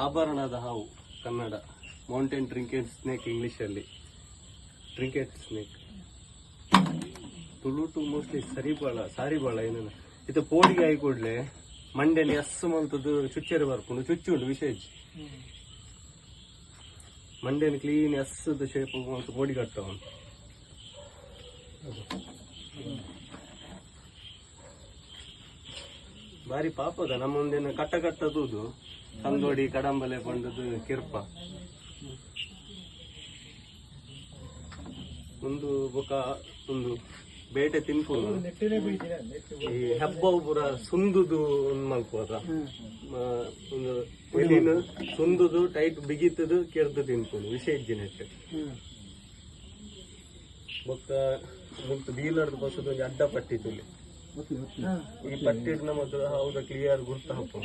ಆಭರಣದ ಹಾವು Kannada, mountain trinket snake English ಅಲ್ಲಿ, ಟ್ರಿಂಕೆಟ್ ಸ್ನೇಕ್. ತುಳು ಟು ಮೋಸ್ಟ್ಲಿ ಸಾರಿಬಾಳ ಏನೇನು ಇದು ಪೋಡಿಗೆ ಆಗಿ ಕೂಡ್ಲೆ ಮಂಡ್ಯನ ಎಸ್ಸು ಮಂತದ್ದು ಚುಚ್ಚೆರೆ ಬರ್ಕೊಂಡು ಚುಚ್ಚುಂಡು ವಿಶೇಷ ಮಂಡ್ಯನ ಕ್ಲೀನ್ ಎಸ್ಸದ ಶೇಪ್ ಪೋಡಿ ಕಟ್ಟವ ಬಾರಿ ಪಾಪದ ನಮ್ಮೊಂದೇನು ಕಟ್ಟದು ಕಂದೋಡಿ ಕಡಂಬಲೆ ಬಂದದ್ದು ಕಿರ್ಪ ಒಂದು ಬೊಕ ಒಂದು ಬೇಟೆ ತಿನ್ಪುನು ಈ ಹೆಬ್ಬವು ಪುರ ಸುಂದುದು ಮಲ್ಪೋದ ಒಂದು ಎಲಿನ ಸುಂದುದು ಟೈಟ್ ಬಿಗಿತದು ಕೆರ್ದು ತಿನ್ಪುನು ವಿಶೇಷ ನೆಟ್ಟು ಬೊಕ್ಕ ಮುಕ್ತ ಬೀಲರ್ದು ಬಸದ ಒಂದು ಅಡ್ಡ ಪಟ್ಟಿ ತುಲಿ ಈ ಪಟ್ಟಿಡ್ ನಮಕ್ ಹೌದ ಕ್ಲಿಯರ್ ಗುರ್ತ ಹಾಪ